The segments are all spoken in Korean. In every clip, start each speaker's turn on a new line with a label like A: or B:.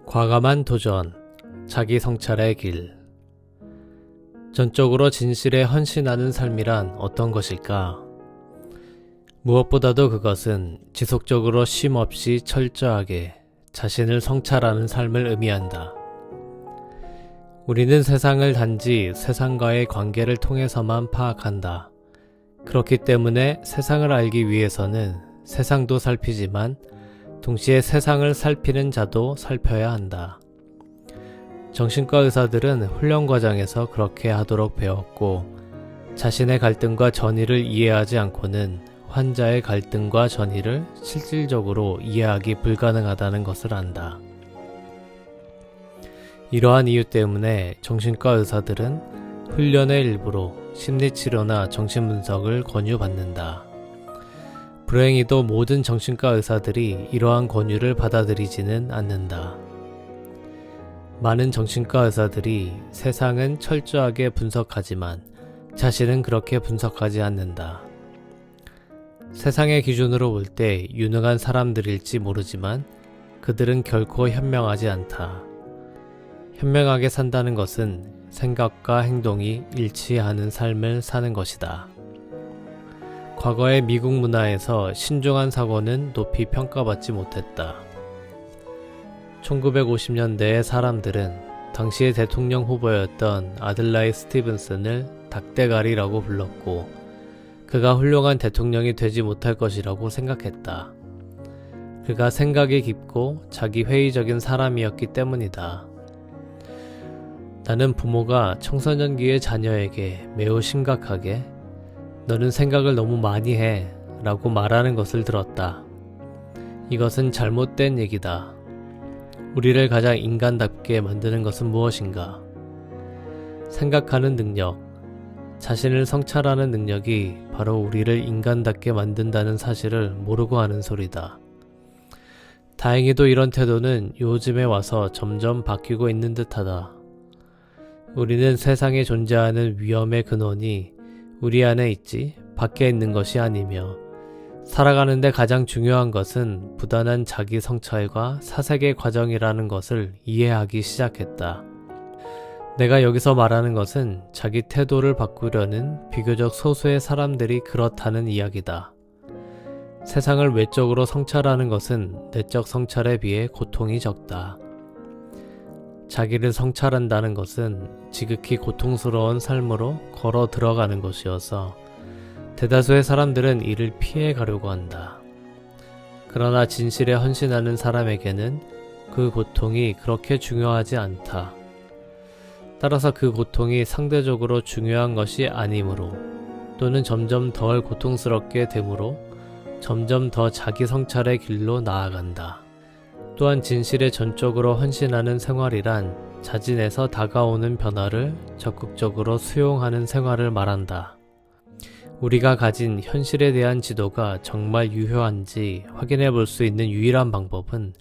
A: 과감한 도전, 자기 성찰의 길. 전적으로 진실에 헌신하는 삶이란 어떤 것일까? 무엇보다도 그것은 지속적으로 쉼없이 철저하게 자신을 성찰하는 삶을 의미한다. 우리는 세상을 단지 세상과의 관계를 통해서만 파악한다. 그렇기 때문에 세상을 알기 위해서는 세상도 살피지만 동시에 세상을 살피는 자도 살펴야 한다. 정신과 의사들은 훈련 과정에서 그렇게 하도록 배웠고, 자신의 갈등과 전이를 이해하지 않고는 환자의 갈등과 전이를 실질적으로 이해하기 불가능하다는 것을 안다. 이러한 이유 때문에 정신과 의사들은 훈련의 일부로 심리치료나 정신분석을 권유받는다. 불행히도 모든 정신과 의사들이 이러한 권유를 받아들이지는 않는다. 많은 정신과 의사들이 세상은 철저하게 분석하지만 자신은 그렇게 분석하지 않는다. 세상의 기준으로 볼 때 유능한 사람들일지 모르지만 그들은 결코 현명하지 않다. 현명하게 산다는 것은 생각과 행동이 일치하는 삶을 사는 것이다. 과거의 미국 문화에서 신중한 사고는 높이 평가받지 못했다. 1950년대의 사람들은 당시의 대통령 후보였던 아들라이 스티븐슨을 닭대가리라고 불렀고, 그가 훌륭한 대통령이 되지 못할 것이라고 생각했다. 그가 생각이 깊고 자기 회의적인 사람이었기 때문이다. 나는 부모가 청소년기의 자녀에게 매우 심각하게 "너는 생각을 너무 많이 해" 라고 말하는 것을 들었다. 이것은 잘못된 얘기다. 우리를 가장 인간답게 만드는 것은 무엇인가? 생각하는 능력, 자신을 성찰하는 능력이 바로 우리를 인간답게 만든다는 사실을 모르고 하는 소리다. 다행히도 이런 태도는 요즘에 와서 점점 바뀌고 있는 듯하다. 우리는 세상에 존재하는 위험의 근원이 우리 안에 있지 밖에 있는 것이 아니며, 살아가는데 가장 중요한 것은 부단한 자기 성찰과 사색의 과정이라는 것을 이해하기 시작했다. 내가 여기서 말하는 것은 자기 태도를 바꾸려는 비교적 소수의 사람들이 그렇다는 이야기다. 세상을 외적으로 성찰하는 것은 내적 성찰에 비해 고통이 적다. 자기를 성찰한다는 것은 지극히 고통스러운 삶으로 걸어 들어가는 것이어서 대다수의 사람들은 이를 피해 가려고 한다. 그러나 진실에 헌신하는 사람에게는 그 고통이 그렇게 중요하지 않다. 따라서 그 고통이 상대적으로 중요한 것이 아니므로, 또는 점점 덜 고통스럽게 되므로 점점 더 자기 성찰의 길로 나아간다. 또한 진실에 전적으로 헌신하는 생활이란 자진해서 다가오는 변화를 적극적으로 수용하는 생활을 말한다. 우리가 가진 현실에 대한 지도가 정말 유효한지 확인해 볼 수 있는 유일한 방법은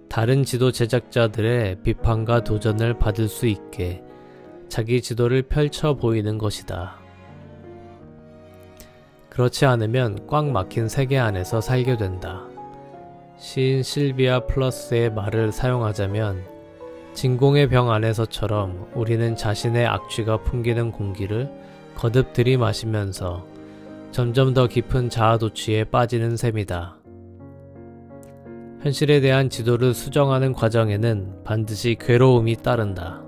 A: 다른 지도 제작자들의 비판과 도전을 받을 수 있게 자기 지도를 펼쳐 보이는 것이다. 그렇지 않으면 꽉 막힌 세계 안에서 살게 된다. 시인 실비아 플러스의 말을 사용하자면, 진공의 병 안에서처럼 우리는 자신의 악취가 풍기는 공기를 거듭 들이마시면서 점점 더 깊은 자아도취에 빠지는 셈이다. 현실에 대한 지도를 수정하는 과정에는 반드시 괴로움이 따른다.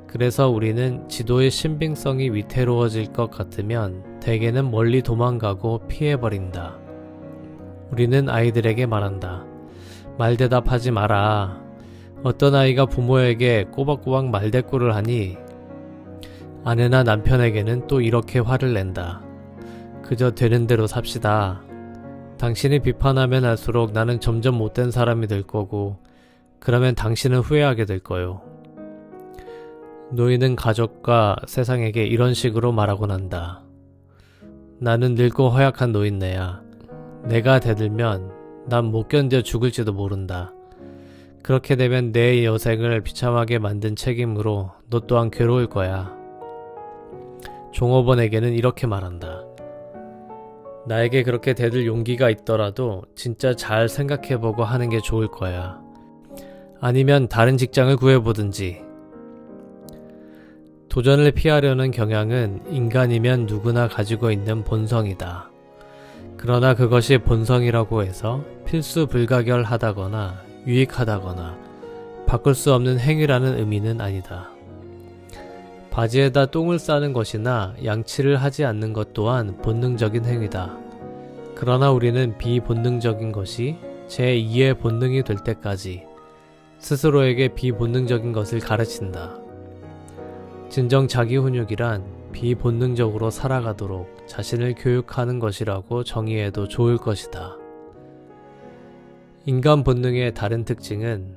A: 그래서 우리는 지도의 신빙성이 위태로워질 것 같으면 대개는 멀리 도망가고 피해버린다. 우리는 아이들에게 말한다. 말대답하지 마라. 어떤 아이가 부모에게 꼬박꼬박 말대꾸를 하니 아내나 남편에게는 또 이렇게 화를 낸다. 그저 되는 대로 삽시다. 당신이 비판하면 할수록 나는 점점 못된 사람이 될 거고, 그러면 당신은 후회하게 될 거요. 노인은 가족과 세상에게 이런 식으로 말하곤 한다. 나는 늙고 허약한 노인네야. 내가 대들면 난 못 견뎌 죽을지도 모른다. 그렇게 되면 내 여생을 비참하게 만든 책임으로 너 또한 괴로울 거야. 종업원에게는 이렇게 말한다. 나에게 그렇게 대들 용기가 있더라도 진짜 잘 생각해보고 하는 게 좋을 거야. 아니면 다른 직장을 구해보든지. 도전을 피하려는 경향은 인간이면 누구나 가지고 있는 본성이다. 그러나 그것이 본성이라고 해서 필수 불가결하다거나 유익하다거나 바꿀 수 없는 행위라는 의미는 아니다. 바지에다 똥을 싸는 것이나 양치를 하지 않는 것 또한 본능적인 행위다. 그러나 우리는 비본능적인 것이 제2의 본능이 될 때까지 스스로에게 비본능적인 것을 가르친다. 진정 자기훈육이란 비본능적으로 살아가도록 자신을 교육하는 것이라고 정의해도 좋을 것이다. 인간 본능의 다른 특징은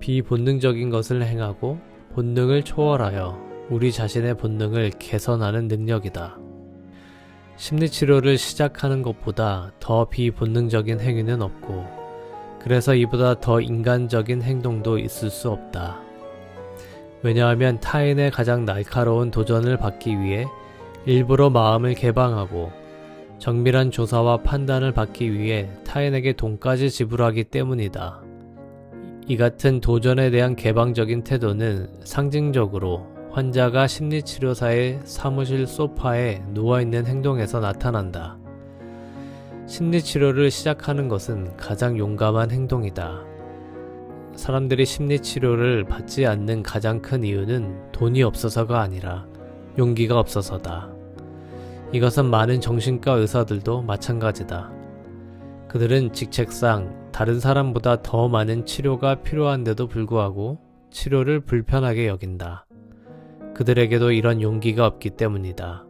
A: 비본능적인 것을 행하고 본능을 초월하여 우리 자신의 본능을 개선하는 능력이다. 심리치료를 시작하는 것보다 더 비본능적인 행위는 없고, 그래서 이보다 더 인간적인 행동도 있을 수 없다. 왜냐하면 타인의 가장 날카로운 도전을 받기 위해 일부러 마음을 개방하고 정밀한 조사와 판단을 받기 위해 타인에게 돈까지 지불하기 때문이다. 이 같은 도전에 대한 개방적인 태도는 상징적으로 환자가 심리치료사의 사무실 소파에 누워있는 행동에서 나타난다. 심리치료를 시작하는 것은 가장 용감한 행동이다. 사람들이 심리치료를 받지 않는 가장 큰 이유는 돈이 없어서가 아니라 용기가 없어서다. 이것은 많은 정신과 의사들도 마찬가지다. 그들은 직책상 다른 사람보다 더 많은 치료가 필요한데도 불구하고 치료를 불편하게 여긴다. 그들에게도 이런 용기가 없기 때문이다.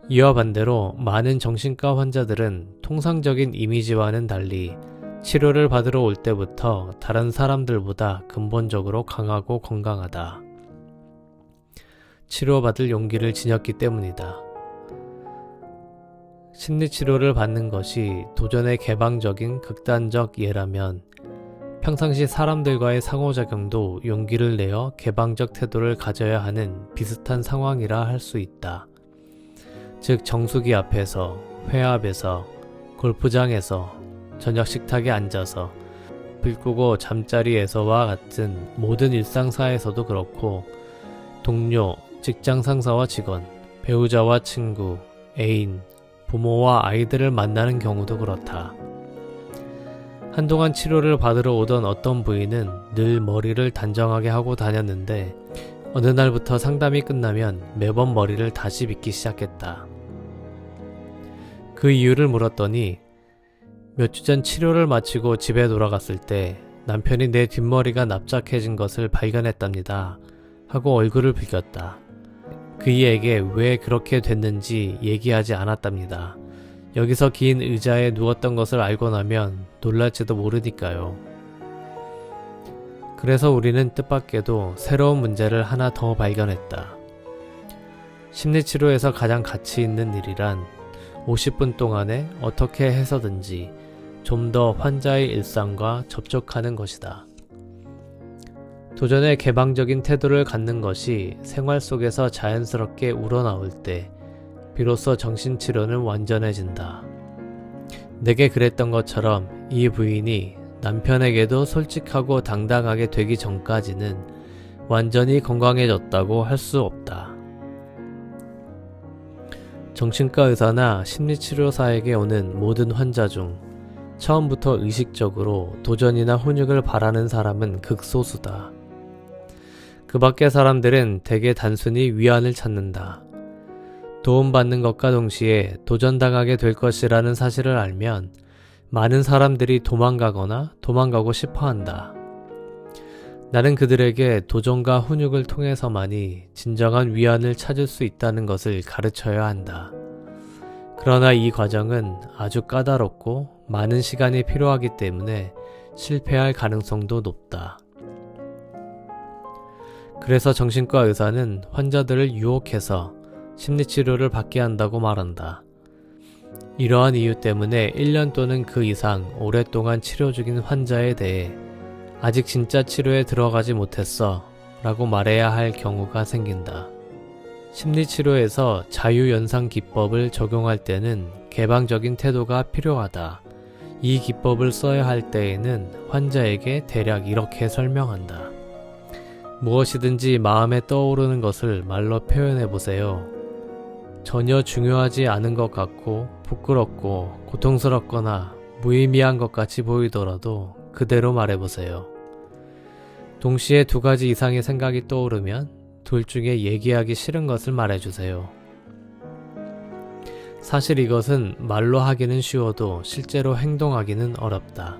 A: 이와 반대로 많은 정신과 환자들은 통상적인 이미지와는 달리 치료를 받으러 올 때부터 다른 사람들보다 근본적으로 강하고 건강하다. 치료받을 용기를 지녔기 때문이다. 심리치료를 받는 것이 도전의 개방적인 극단적 예라면 평상시 사람들과의 상호작용도 용기를 내어 개방적 태도를 가져야 하는 비슷한 상황이라 할 수 있다. 즉 정수기 앞에서, 회 앞에서, 골프장에서, 저녁 식탁에 앉아서, 불 끄고 잠자리에서와 같은 모든 일상사에서도 그렇고 동료, 직장 상사와 직원, 배우자와 친구, 애인, 부모와 아이들을 만나는 경우도 그렇다. 한동안 치료를 받으러 오던 어떤 부인은 늘 머리를 단정하게 하고 다녔는데 어느 날부터 상담이 끝나면 매번 머리를 다시 빗기 시작했다. 그 이유를 물었더니 몇 주 전 치료를 마치고 집에 돌아갔을 때 남편이 내 뒷머리가 납작해진 것을 발견했답니다. 하고 얼굴을 붉혔다. 그이에게 왜 그렇게 됐는지 얘기하지 않았답니다. 여기서 긴 의자에 누웠던 것을 알고 나면 놀랄지도 모르니까요. 그래서 우리는 뜻밖에도 새로운 문제를 하나 더 발견했다. 심리치료에서 가장 가치 있는 일이란 50분 동안에 어떻게 해서든지 좀 더 환자의 일상과 접촉하는 것이다. 도전의 개방적인 태도를 갖는 것이 생활 속에서 자연스럽게 우러나올 때 비로소 정신치료는 완전해진다. 내게 그랬던 것처럼 이 부인이 남편에게도 솔직하고 당당하게 되기 전까지는 완전히 건강해졌다고 할 수 없다. 정신과 의사나 심리치료사에게 오는 모든 환자 중 처음부터 의식적으로 도전이나 훈육을 바라는 사람은 극소수다. 그 밖의 사람들은 대개 단순히 위안을 찾는다. 도움받는 것과 동시에 도전당하게 될 것이라는 사실을 알면 많은 사람들이 도망가거나 도망가고 싶어 한다. 나는 그들에게 도전과 훈육을 통해서만이 진정한 위안을 찾을 수 있다는 것을 가르쳐야 한다. 그러나 이 과정은 아주 까다롭고 많은 시간이 필요하기 때문에 실패할 가능성도 높다. 그래서 정신과 의사는 환자들을 유혹해서 심리치료를 받게 한다고 말한다. 이러한 이유 때문에 1년 또는 그 이상 오랫동안 치료 중인 환자에 대해 아직 진짜 치료에 들어가지 못했어 라고 말해야 할 경우가 생긴다. 심리치료에서 자유연상 기법을 적용할 때는 개방적인 태도가 필요하다. 이 기법을 써야 할 때에는 환자에게 대략 이렇게 설명한다. 무엇이든지 마음에 떠오르는 것을 말로 표현해 보세요. 전혀 중요하지 않은 것 같고 부끄럽고 고통스럽거나 무의미한 것 같이 보이더라도 그대로 말해보세요. 동시에 2가지 이상의 생각이 떠오르면 둘 중에 얘기하기 싫은 것을 말해주세요. 사실 이것은 말로 하기는 쉬워도 실제로 행동하기는 어렵다.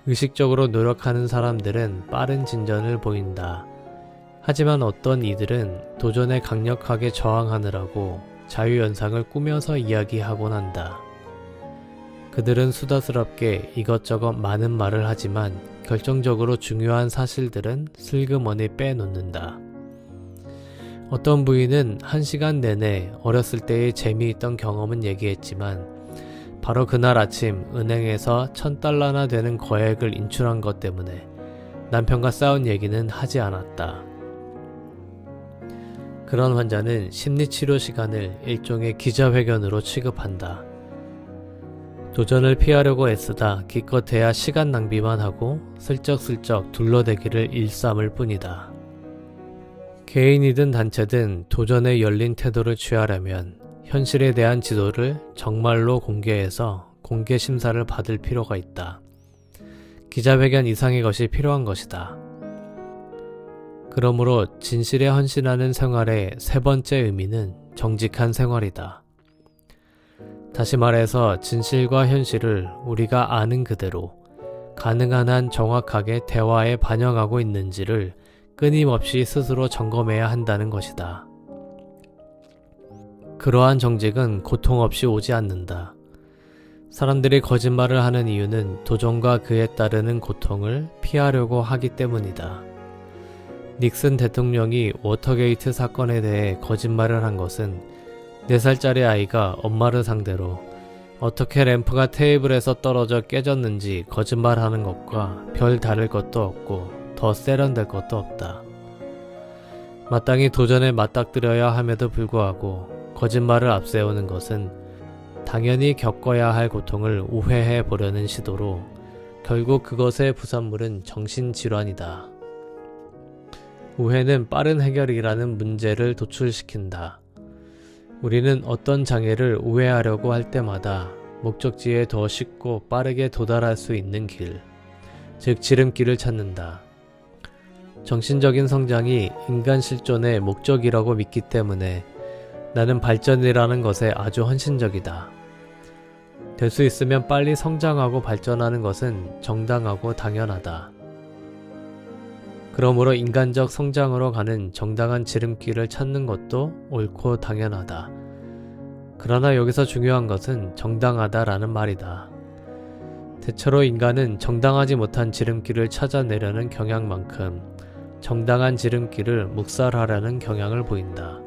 A: 의식적으로 노력하는 사람들은 빠른 진전을 보인다. 하지만 어떤 이들은 도전에 강력하게 저항하느라고 자유연상을 꾸며서 이야기하곤 한다. 그들은 수다스럽게 이것저것 많은 말을 하지만 결정적으로 중요한 사실들은 슬그머니 빼놓는다. 어떤 부인은 1시간 내내 어렸을 때의 재미있던 경험은 얘기했지만 바로 그날 아침 은행에서 $1,000나 되는 거액을 인출한 것 때문에 남편과 싸운 얘기는 하지 않았다. 그런 환자는 심리치료 시간을 일종의 기자회견으로 취급한다. 도전을 피하려고 애쓰다 기껏해야 시간 낭비만 하고 슬쩍슬쩍 둘러대기를 일삼을 뿐이다. 개인이든 단체든 도전에 열린 태도를 취하려면 현실에 대한 지도를 정말로 공개해서 공개 심사를 받을 필요가 있다. 기자회견 이상의 것이 필요한 것이다. 그러므로 진실에 헌신하는 생활의 3번째 의미는 정직한 생활이다. 다시 말해서 진실과 현실을 우리가 아는 그대로 가능한 한 정확하게 대화에 반영하고 있는지를 끊임없이 스스로 점검해야 한다는 것이다. 그러한 정직은 고통 없이 오지 않는다. 사람들이 거짓말을 하는 이유는 도전과 그에 따르는 고통을 피하려고 하기 때문이다. 닉슨 대통령이 워터게이트 사건에 대해 거짓말을 한 것은 4살짜리 아이가 엄마를 상대로 어떻게 램프가 테이블에서 떨어져 깨졌는지 거짓말하는 것과 별 다를 것도 없고 더 세련될 것도 없다. 마땅히 도전에 맞닥뜨려야 함에도 불구하고 거짓말을 앞세우는 것은 당연히 겪어야 할 고통을 우회해 보려는 시도로 결국 그것의 부산물은 정신질환이다. 우회는 빠른 해결이라는 문제를 도출시킨다. 우리는 어떤 장애를 우회하려고 할 때마다 목적지에 더 쉽고 빠르게 도달할 수 있는 길, 즉 지름길을 찾는다. 정신적인 성장이 인간 실존의 목적이라고 믿기 때문에 나는 발전이라는 것에 아주 헌신적이다. 될 수 있으면 빨리 성장하고 발전하는 것은 정당하고 당연하다. 그러므로 인간적 성장으로 가는 정당한 지름길을 찾는 것도 옳고 당연하다. 그러나 여기서 중요한 것은 정당하다라는 말이다. 대체로 인간은 정당하지 못한 지름길을 찾아내려는 경향만큼 정당한 지름길을 묵살하려는 경향을 보인다.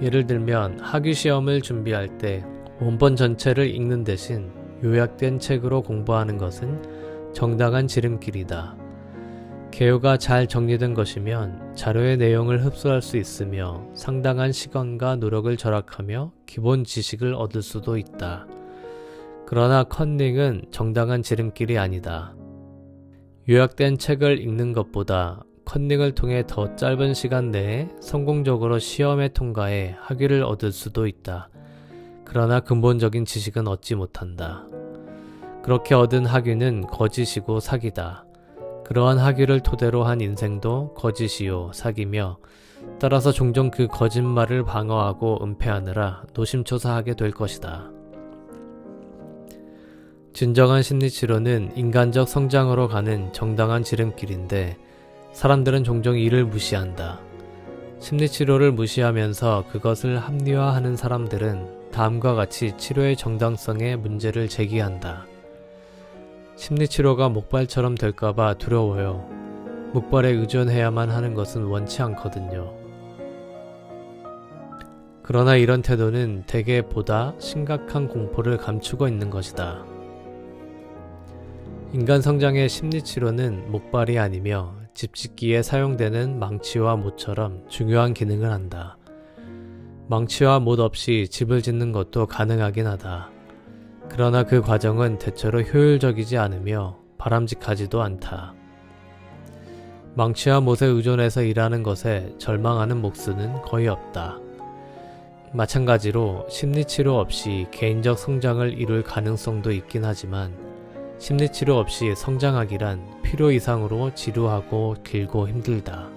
A: 예를 들면 학위시험을 준비할 때 원본 전체를 읽는 대신 요약된 책으로 공부하는 것은 정당한 지름길이다. 개요가 잘 정리된 것이면 자료의 내용을 흡수할 수 있으며 상당한 시간과 노력을 절약하며 기본 지식을 얻을 수도 있다. 그러나 컨닝은 정당한 지름길이 아니다. 요약된 책을 읽는 것보다 컨닝을 통해 더 짧은 시간 내에 성공적으로 시험에 통과해 학위를 얻을 수도 있다. 그러나 근본적인 지식은 얻지 못한다. 그렇게 얻은 학위는 거짓이고 사기다. 그러한 학위를 토대로 한 인생도 거짓이요 사기며 따라서 종종 그 거짓말을 방어하고 은폐하느라 노심초사하게 될 것이다. 진정한 심리치료는 인간적 성장으로 가는 정당한 지름길인데 사람들은 종종 이를 무시한다. 심리치료를 무시하면서 그것을 합리화하는 사람들은 다음과 같이 치료의 정당성에 문제를 제기한다. 심리치료가 목발처럼 될까봐 두려워요. 목발에 의존해야만 하는 것은 원치 않거든요. 그러나 이런 태도는 대개 보다 심각한 공포를 감추고 있는 것이다. 인간 성장의 심리치료는 목발이 아니며 집짓기에 사용되는 망치와 못처럼 중요한 기능을 한다. 망치와 못 없이 집을 짓는 것도 가능하긴 하다. 그러나 그 과정은 대체로 효율적이지 않으며 바람직하지도 않다. 망치와 못에 의존해서 일하는 것에 절망하는 목수는 거의 없다. 마찬가지로 심리치료 없이 개인적 성장을 이룰 가능성도 있긴 하지만 심리치료 없이 성장하기란 필요 이상으로 지루하고 길고 힘들다.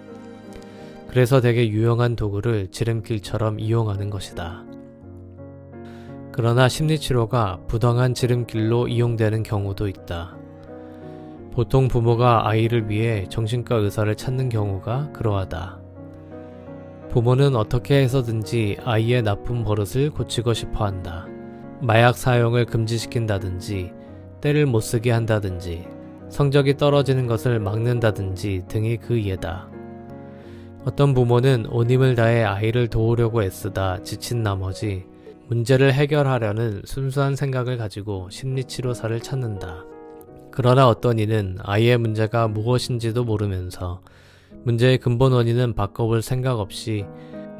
A: 그래서 되게 유용한 도구를 지름길처럼 이용하는 것이다. 그러나 심리치료가 부당한 지름길로 이용되는 경우도 있다. 보통 부모가 아이를 위해 정신과 의사를 찾는 경우가 그러하다. 부모는 어떻게 해서든지 아이의 나쁜 버릇을 고치고 싶어 한다. 마약 사용을 금지시킨다든지, 때를 못 쓰게 한다든지, 성적이 떨어지는 것을 막는다든지 등이 그 예다. 어떤 부모는 온 힘을 다해 아이를 도우려고 애쓰다 지친 나머지 문제를 해결하려는 순수한 생각을 가지고 심리치료사를 찾는다. 그러나 어떤 이는 아이의 문제가 무엇인지도 모르면서 문제의 근본 원인은 바꿔볼 생각 없이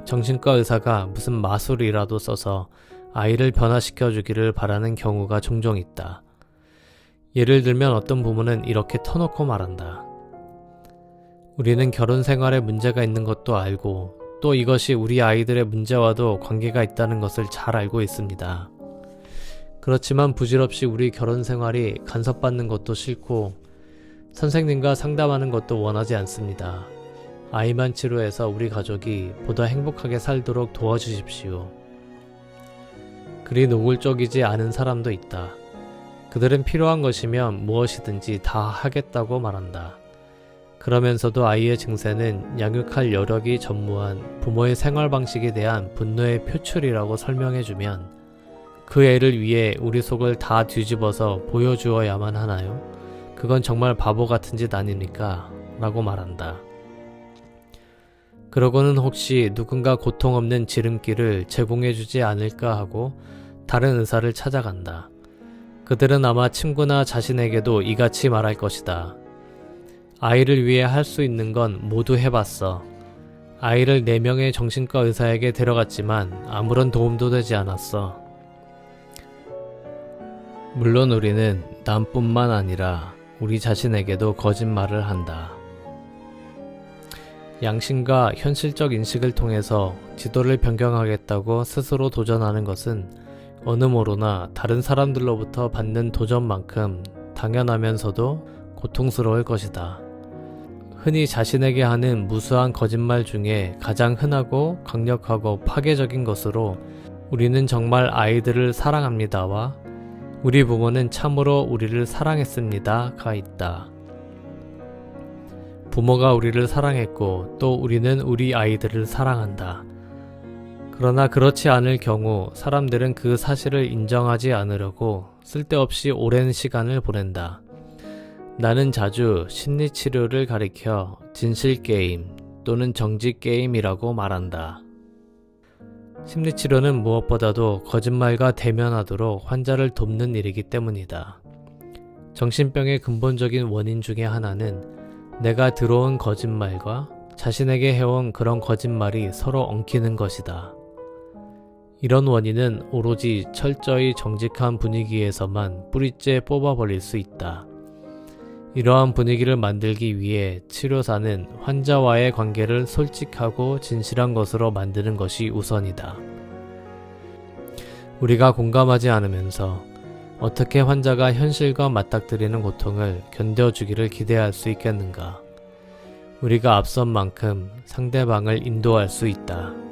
A: 정신과 의사가 무슨 마술이라도 써서 아이를 변화시켜 주기를 바라는 경우가 종종 있다. 예를 들면 어떤 부모는 이렇게 터놓고 말한다. 우리는 결혼 생활에 문제가 있는 것도 알고 또 이것이 우리 아이들의 문제와도 관계가 있다는 것을 잘 알고 있습니다. 그렇지만 부질없이 우리 결혼 생활이 간섭받는 것도 싫고 선생님과 상담하는 것도 원하지 않습니다. 아이만 치료해서 우리 가족이 보다 행복하게 살도록 도와주십시오. 그리 노골적이지 않은 사람도 있다. 그들은 필요한 것이면 무엇이든지 다 하겠다고 말한다. 그러면서도 아이의 증세는 양육할 여력이 전무한 부모의 생활 방식에 대한 분노의 표출이라고 설명해주면 그 애를 위해 우리 속을 다 뒤집어서 보여주어야만 하나요? 그건 정말 바보 같은 짓 아닙니까? 라고 말한다. 그러고는 혹시 누군가 고통 없는 지름길을 제공해주지 않을까 하고 다른 의사를 찾아간다. 그들은 아마 친구나 자신에게도 이같이 말할 것이다. 아이를 위해 할 수 있는 건 모두 해봤어. 아이를 4명의 정신과 의사에게 데려갔지만 아무런 도움도 되지 않았어. 물론 우리는 남뿐만 아니라 우리 자신에게도 거짓말을 한다. 양심과 현실적 인식을 통해서 지도를 변경하겠다고 스스로 도전하는 것은 어느 모로나 다른 사람들로부터 받는 도전만큼 당연하면서도 고통스러울 것이다. 흔히 자신에게 하는 무수한 거짓말 중에 가장 흔하고 강력하고 파괴적인 것으로 우리는 정말 아이들을 사랑합니다와 우리 부모는 참으로 우리를 사랑했습니다가 있다. 부모가 우리를 사랑했고 또 우리는 우리 아이들을 사랑한다. 그러나 그렇지 않을 경우 사람들은 그 사실을 인정하지 않으려고 쓸데없이 오랜 시간을 보낸다. 나는 자주 심리치료를 가리켜 진실게임 또는 정직게임이라고 말한다. 심리치료는 무엇보다도 거짓말과 대면하도록 환자를 돕는 일이기 때문이다. 정신병의 근본적인 원인 중에 하나는 내가 들어온 거짓말과 자신에게 해온 그런 거짓말이 서로 엉키는 것이다. 이런 원인은 오로지 철저히 정직한 분위기에서만 뿌리째 뽑아버릴 수 있다. 이러한 분위기를 만들기 위해 치료사는 환자와의 관계를 솔직하고 진실한 것으로 만드는 것이 우선이다. 우리가 공감하지 않으면서 어떻게 환자가 현실과 맞닥뜨리는 고통을 견뎌주기를 기대할 수 있겠는가? 우리가 앞선 만큼 상대방을 인도할 수 있다.